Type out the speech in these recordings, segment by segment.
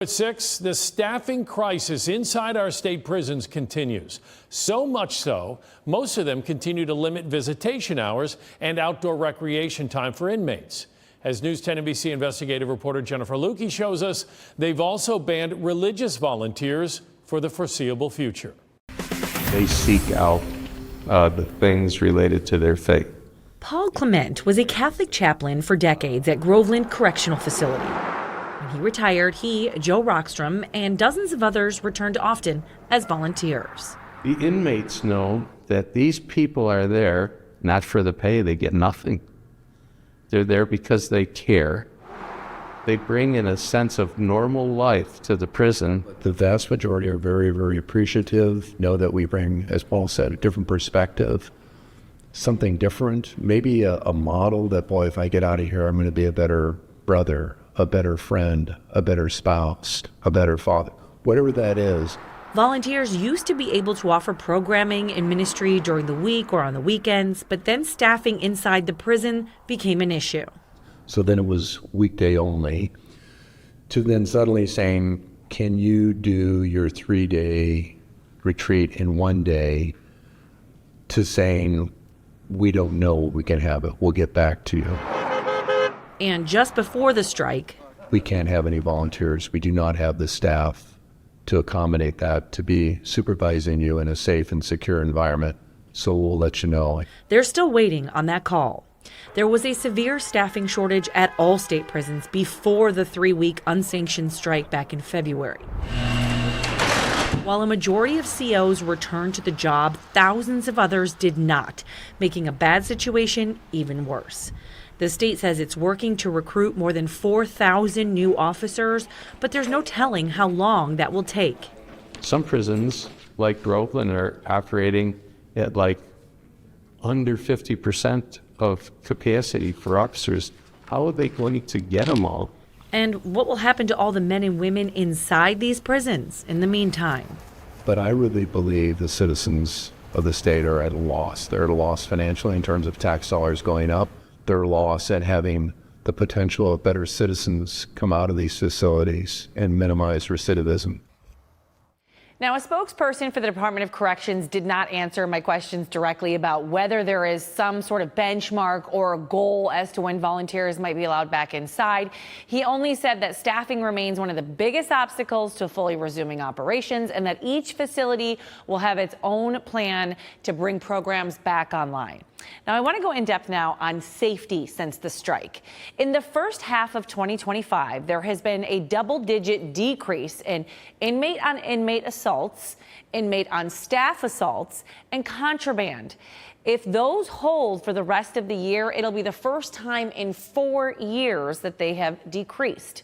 At 6, the staffing crisis inside our state prisons continues. So much so, most of them continue to limit visitation hours and outdoor recreation time for inmates. As News 10 NBC investigative reporter Jennifer Lukey shows us, they've also banned religious volunteers for the foreseeable future. They seek out the things related to their faith. Paul Clement was a Catholic chaplain for decades at Groveland Correctional Facility. When he retired, he, Joe Rockstrom, and dozens of others returned often as volunteers. The inmates know that these people are there not for the pay. They get nothing. They're there because they care. They bring in a sense of normal life to the prison. The vast majority are very, very appreciative, know that we bring, as Paul said, a different perspective, something different, maybe a model that, boy, if I get out of here, I'm going to be a better brother, a better friend, a better spouse, a better father, whatever that is. Volunteers used to be able to offer programming and ministry during the week or on the weekends, but then staffing inside the prison became an issue. So then it was weekday only, to then suddenly saying, can you do your 3-day retreat in 1 day, to saying, we don't know, we can have it, we'll get back to you. And just before the strike, we can't have any volunteers. We do not have the staff to accommodate that, to be supervising you in a safe and secure environment. So we'll let you know. They're still waiting on that call. There was a severe staffing shortage at all state prisons before the 3-week unsanctioned strike back in February. While a majority of COs returned to the job, thousands of others did not, making a bad situation even worse. The state says it's working to recruit more than 4,000 new officers, but there's no telling how long that will take. Some prisons, like Groveland, are operating at like under 50% of capacity for officers. How are they going to get them all? And what will happen to all the men and women inside these prisons in the meantime? But I really believe the citizens of the state are at a loss. They're at a loss financially in terms of tax dollars going up. They're at a loss at having the potential of better citizens come out of these facilities and minimize recidivism. Now, a spokesperson for the Department of Corrections did not answer my questions directly about whether there is some sort of benchmark or a goal as to when volunteers might be allowed back inside. He only said that staffing remains one of the biggest obstacles to fully resuming operations and that each facility will have its own plan to bring programs back online. Now, I want to go in depth now on safety since the strike. In the first half of 2025, there has been a double-digit decrease in inmate-on-inmate assaults, inmate-on-staff assaults, and contraband. If those hold for the rest of the year, it'll be the first time in 4 years that they have decreased.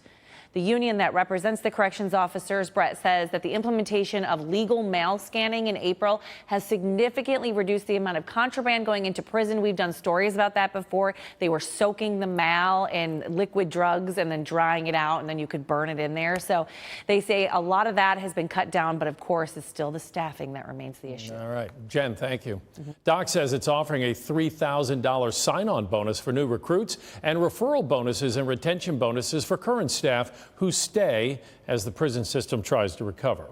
The union that represents the corrections officers, Brett, says that the implementation of legal mail scanning in April has significantly reduced the amount of contraband going into prison. We've done stories about that before. They were soaking the mail in liquid drugs and then drying it out, and then you could burn it in there. So they say a lot of that has been cut down, but of course, it's still the staffing that remains the issue. All right. Jen, thank you. Doc says it's offering a $3,000 sign-on bonus for new recruits and referral bonuses and retention bonuses for current staff who stay as the prison system tries to recover.